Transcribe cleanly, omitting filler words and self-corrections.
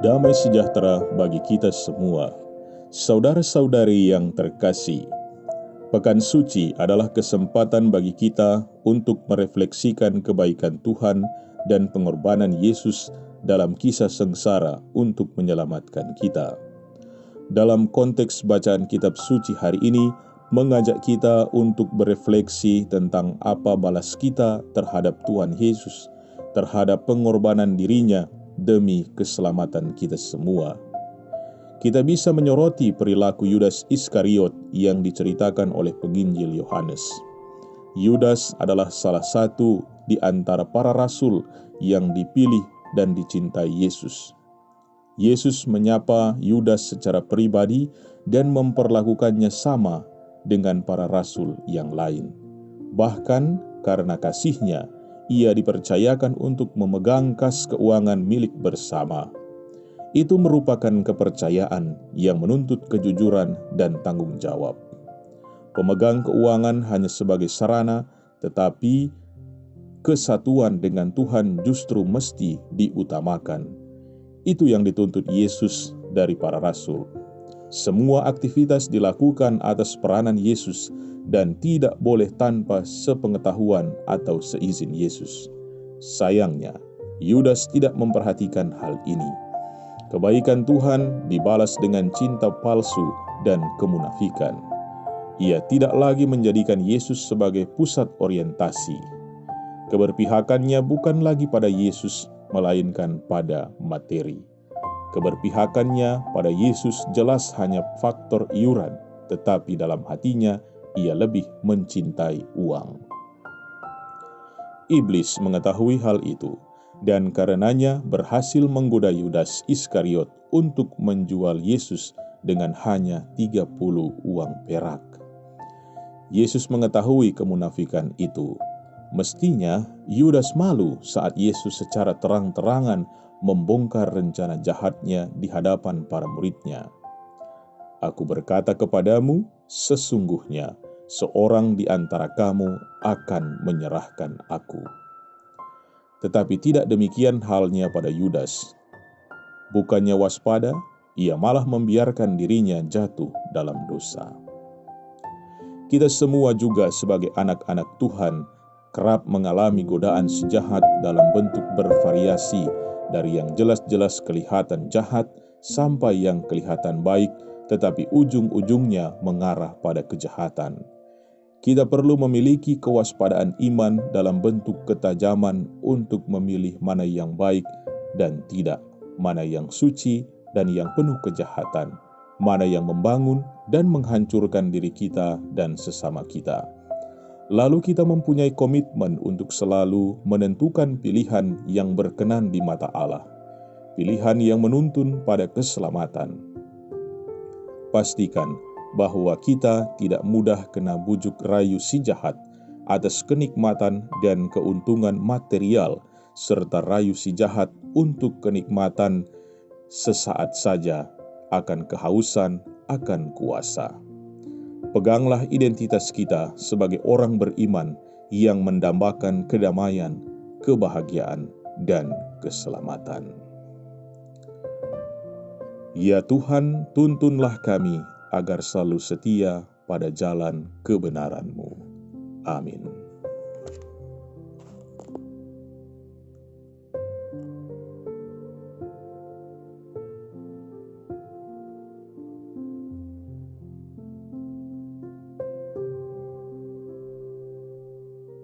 Damai sejahtera bagi kita semua. Saudara-saudari yang terkasih, Pekan Suci adalah kesempatan bagi kita untuk merefleksikan kebaikan Tuhan dan pengorbanan Yesus dalam kisah sengsara untuk menyelamatkan kita. Dalam konteks bacaan kitab suci hari ini, mengajak kita untuk berefleksi tentang apa balas kita terhadap Tuhan Yesus, terhadap pengorbanan dirinya demi keselamatan kita semua. Kita bisa menyoroti perilaku Yudas Iskariot yang diceritakan oleh penginjil Yohanes. Yudas adalah salah satu di antara para rasul yang dipilih dan dicintai Yesus. Yesus menyapa Yudas secara pribadi dan memperlakukannya sama dengan para rasul yang lain. Bahkan karena kasihnya, ia dipercayakan untuk memegang kas keuangan milik bersama. Itu merupakan kepercayaan yang menuntut kejujuran dan tanggung jawab. Pemegang keuangan hanya sebagai sarana, tetapi kesatuan dengan Tuhan justru mesti diutamakan. Itu yang dituntut Yesus dari para rasul. Semua aktivitas dilakukan atas peranan Yesus dan tidak boleh tanpa sepengetahuan atau seizin Yesus. Sayangnya, Yudas tidak memperhatikan hal ini. Kebaikan Tuhan dibalas dengan cinta palsu dan kemunafikan. Ia tidak lagi menjadikan Yesus sebagai pusat orientasi. Keberpihakannya bukan lagi pada Yesus, melainkan pada materi. Keberpihakannya pada Yesus jelas hanya faktor iuran, tetapi dalam hatinya ia lebih mencintai uang. Iblis mengetahui hal itu, dan karenanya berhasil menggoda Yudas Iskariot untuk menjual Yesus dengan hanya 30 uang perak. Yesus mengetahui kemunafikan itu. Mestinya Yudas malu saat Yesus secara terang-terangan membongkar rencana jahatnya di hadapan para muridnya. Aku berkata kepadamu, sesungguhnya seorang di antara kamu akan menyerahkan aku. Tetapi tidak demikian halnya pada Yudas. Bukannya waspada, ia malah membiarkan dirinya jatuh dalam dosa. Kita semua juga sebagai anak-anak Tuhan kerap mengalami godaan si jahat dalam bentuk bervariasi, dari yang jelas-jelas kelihatan jahat sampai yang kelihatan baik, tetapi ujung-ujungnya mengarah pada kejahatan. Kita perlu memiliki kewaspadaan iman dalam bentuk ketajaman untuk memilih mana yang baik dan tidak, mana yang suci dan yang penuh kejahatan, mana yang membangun dan menghancurkan diri kita dan sesama kita. Lalu kita mempunyai komitmen untuk selalu menentukan pilihan yang berkenan di mata Allah, pilihan yang menuntun pada keselamatan. Pastikan bahwa kita tidak mudah kena bujuk rayu si jahat atas kenikmatan dan keuntungan material, serta rayu si jahat untuk kenikmatan sesaat saja akan kehausan akan kuasa. Peganglah identitas kita sebagai orang beriman yang mendambakan kedamaian, kebahagiaan, dan keselamatan. Ya Tuhan, tuntunlah kami agar selalu setia pada jalan kebenaran-Mu. Amin.